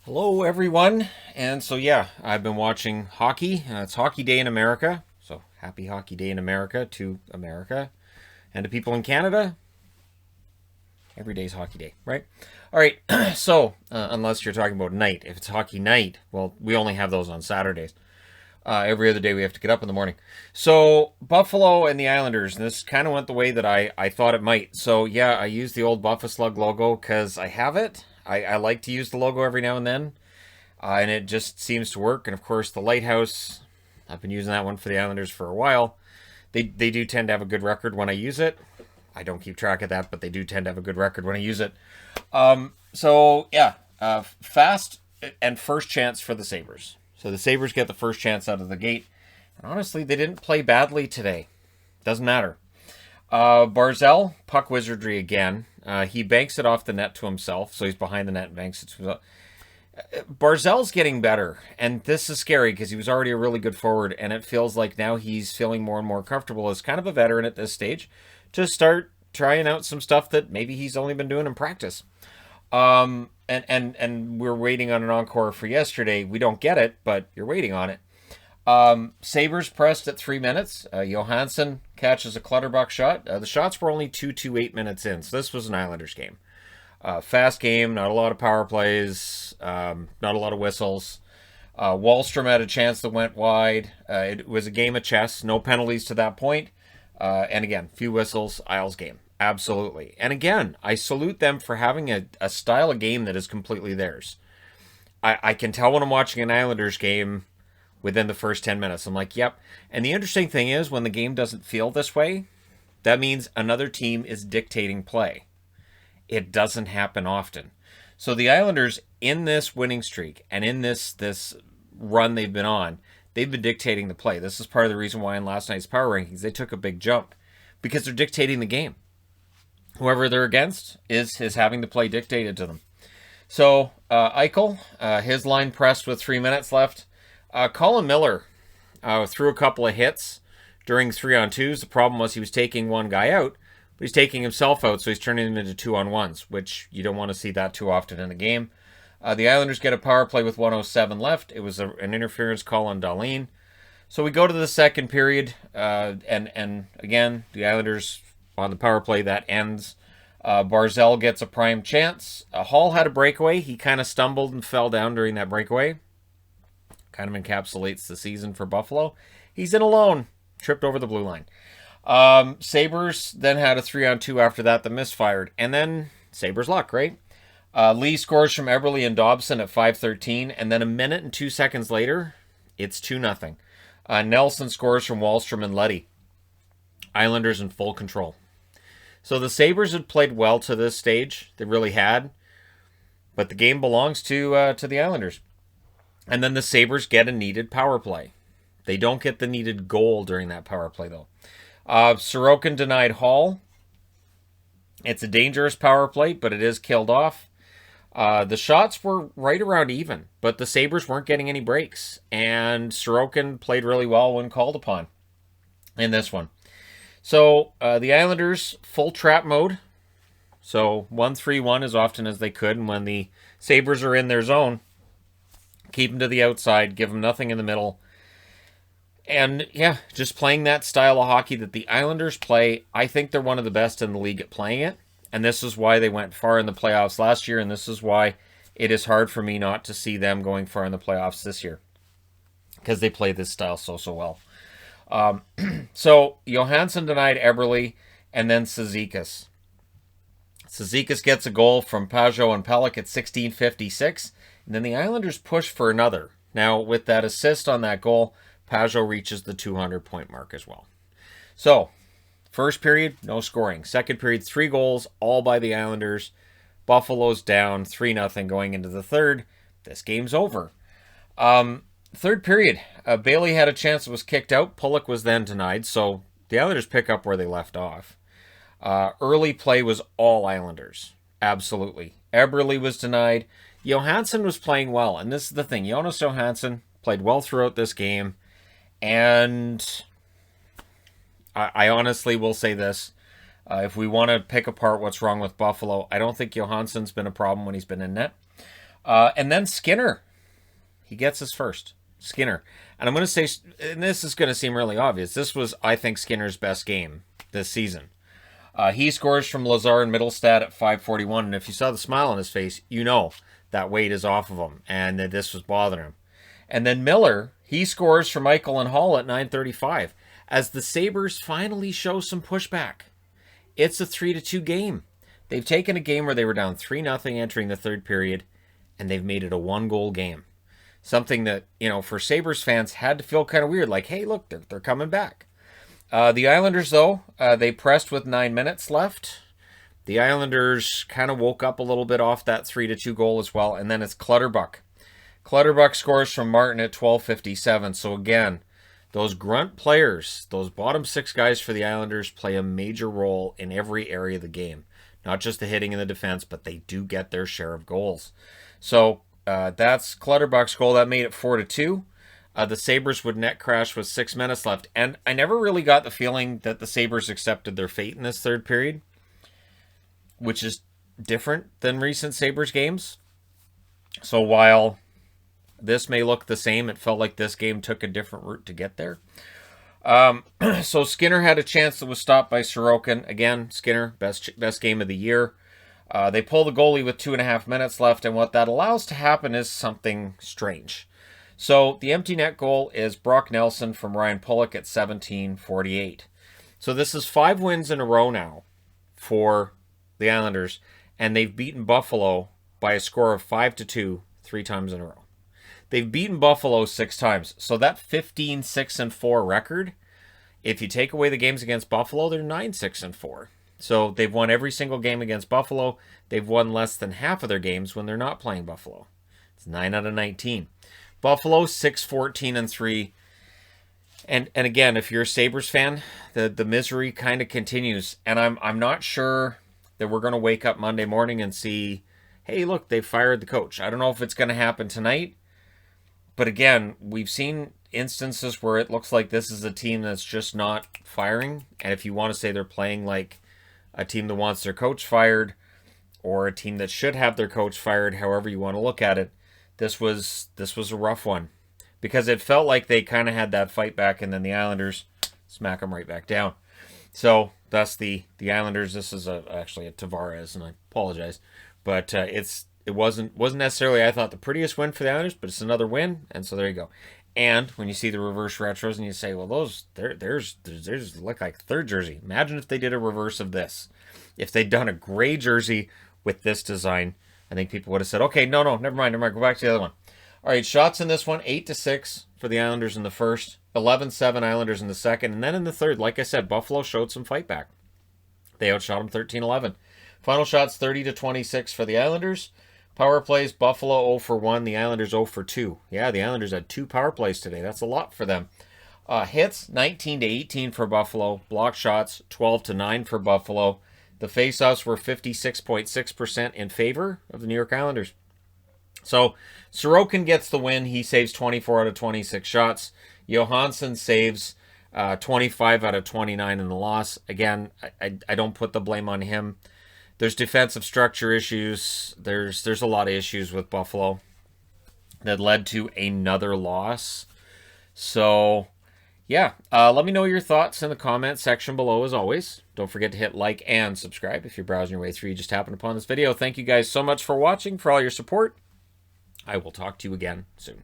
Hello, everyone. And so, yeah, I've been watching hockey. It's Hockey Day in America. So, happy Hockey Day in America to America. And to people in Canada, every day's Hockey Day, right? All right. Unless you're talking about night, if it's hockey night, well, we only have those on Saturdays. Every other day we have to get up in the morning. So, Buffalo and the Islanders, and this kind of went the way that I thought it might. So, yeah, I used the old Buffaslug logo because I have it. I like to use the logo every now and then. And it just seems to work. And of course, the lighthouse, I've been using that one for the Islanders for a while. They do tend to have a good record when I use it. I don't keep track of that, but they do tend to have a good record when I use it. Fast and first chance for the Sabres. So the Sabres get the first chance out of the gate. And honestly, they didn't play badly today. Doesn't matter. Barzal, puck wizardry again. He banks it off the net to himself, so he's behind the net and banks it to himself. Barzal's getting better, and this is scary because he was already a really good forward, and it feels like now he's feeling more and more comfortable as kind of a veteran at this stage to start trying out some stuff that maybe he's only been doing in practice. And we're waiting on an encore for yesterday. We don't get it, but you're waiting on it. Sabres pressed at 3 minutes. Johansson catches a Clutterbuck shot. The shots were only 2-8 minutes in, so this was an Islanders game. Fast game, not a lot of power plays, not a lot of whistles. Wallstrom had a chance that went wide. It was a game of chess, no penalties to that point. And again, few whistles, Isles game. Absolutely. And again, I salute them for having a style of game that is completely theirs. I can tell when I'm watching an Islanders game within the first 10 minutes. I'm like, yep. And the interesting thing is, when the game doesn't feel this way, that means another team is dictating play. It doesn't happen often. So the Islanders, in this winning streak and in this run they've been on, they've been dictating the play. This is part of the reason why in last night's power rankings they took a big jump, because they're dictating the game. Whoever they're against is having the play dictated to them. So Eichel, his line pressed with 3 minutes left. Colin Miller threw a couple of hits during 3-on-2s. The problem was he was taking one guy out, but he's taking himself out, so he's turning them into 2-on-1s, which you don't want to see that too often in a game. The Islanders get a power play with 1:07 left. It was an interference call on Darlene. So we go to the second period, and again, the Islanders on the power play, that ends. Barzal gets a prime chance. Hall had a breakaway. He kind of stumbled and fell down during that breakaway. Kind of encapsulates the season for Buffalo. He's in alone. Tripped over the blue line. Sabres then had a 3-on-2 after that misfired. And then Sabres luck, right? Lee scores from Eberle and Dobson at 5:13. And then a minute and 2 seconds later, it's 2-0. Nelson scores from Wallstrom and Leddy. Islanders in full control. So the Sabres had played well to this stage. They really had. But the game belongs to the Islanders. And then the Sabres get a needed power play. They don't get the needed goal during that power play, though. Sorokin denied Hall. It's a dangerous power play, but it is killed off. The shots were right around even, but the Sabres weren't getting any breaks. And Sorokin played really well when called upon in this one. So the Islanders, full trap mode. So 1-3-1 as often as they could. And when the Sabres are in their zone, keep them to the outside, give them nothing in the middle. And yeah, just playing that style of hockey that the Islanders play. I think they're one of the best in the league at playing it. And this is why they went far in the playoffs last year. And this is why it is hard for me not to see them going far in the playoffs this year. Because they play this style so well. So Johansson denied Eberle and then Cizikas. Cizikas gets a goal from Pajot and Pelech at 16:56. And then the Islanders push for another. Now, with that assist on that goal, Pajot reaches the 200-point mark as well. So, first period, no scoring. Second period, 3 goals, all by the Islanders. Buffalo's down 3-0 going into the third. This game's over. Third period, Bailey had a chance that was kicked out. Pulock was then denied, so the Islanders pick up where they left off. Early play was all Islanders. Absolutely. Eberle was denied. Johansson was playing well, and this is the thing. Jonas Johansson played well throughout this game, and I honestly will say this. If we want to pick apart what's wrong with Buffalo, I don't think Johansson's been a problem when he's been in net. And then Skinner. He gets his first. Skinner. And I'm going to say, and this is going to seem really obvious, this was, I think, Skinner's best game this season. He scores from Lazar and Middlestad at 5:41, and if you saw the smile on his face, you know that weight is off of him, and that this was bothering him. And then Miller, he scores for Michael and Hall at 9:35, as the Sabres finally show some pushback. It's a 3-2 game. They've taken a game where they were down 3-0 entering the third period, and they've made it a one-goal game. Something that, for Sabres fans had to feel kind of weird, like, hey, look, they're coming back. The Islanders, though, they pressed with 9 minutes left. The Islanders kind of woke up a little bit off that 3-2 goal as well, and then it's Clutterbuck. Clutterbuck scores from Martin at 12:57. So again, those grunt players, those bottom six guys for the Islanders play a major role in every area of the game. Not just the hitting and the defense, but they do get their share of goals. So that's Clutterbuck's goal. That made it 4-2. The Sabres would net crash with 6 minutes left. And I never really got the feeling that the Sabres accepted their fate in this third period, which is different than recent Sabres games. So while this may look the same, it felt like this game took a different route to get there. So Skinner had a chance that was stopped by Sorokin. Again, Skinner, best game of the year. They pull the goalie with 2.5 minutes left, and what that allows to happen is something strange. So the empty net goal is Brock Nelson from Ryan Pulock at 17:48. So this is 5 wins in a row now for the Islanders, and they've beaten Buffalo by a score of 5-2 3 times in a row. They've beaten Buffalo 6 times. So that 15-6-4 record, if you take away the games against Buffalo, they're 9-6-4. So they've won every single game against Buffalo. They've won less than half of their games when they're not playing Buffalo. It's 9 out of 19. Buffalo 6-14-3. And again, if you're a Sabres fan, the misery kind of continues. And I'm not sure that we're going to wake up Monday morning and see, hey, look, they fired the coach. I don't know if it's going to happen tonight. But again, we've seen instances where it looks like this is a team that's just not firing. And if you want to say they're playing like a team that wants their coach fired, or a team that should have their coach fired, however you want to look at it, this was a rough one. Because it felt like they kind of had that fight back, and then the Islanders smack them right back down. So that's the Islanders. This is actually a Tavares, and I apologize. But it wasn't necessarily, I thought, the prettiest win for the Islanders, but it's another win, and so there you go. And when you see the reverse retros and you say, well, there's look like third jersey. Imagine if they did a reverse of this. If they'd done a gray jersey with this design, I think people would have said, okay, no, never mind, go back to the other one. All right, shots in this one, 8-6 for the Islanders in the first, 11-7 Islanders in the second, and then in the third, like I said, Buffalo showed some fight back. They outshot them 13-11. Final shots, 30-26 for the Islanders. Power plays, Buffalo 0 for 1, the Islanders 0 for 2. Yeah, the Islanders had 2 power plays today. That's a lot for them. Hits, 19-18 for Buffalo. Block shots, 12-9 for Buffalo. The faceoffs were 56.6% in favor of the New York Islanders. So Sorokin gets the win. He saves 24 out of 26 shots. Johansson saves 25 out of 29 in the loss. Again, I don't put the blame on him. There's defensive structure issues. There's a lot of issues with Buffalo that led to another loss. So, yeah, let me know your thoughts in the comment section below as always. Don't forget to hit like and subscribe if you're browsing your way through. You just happened upon this video. Thank you guys so much for watching, for all your support. I will talk to you again soon.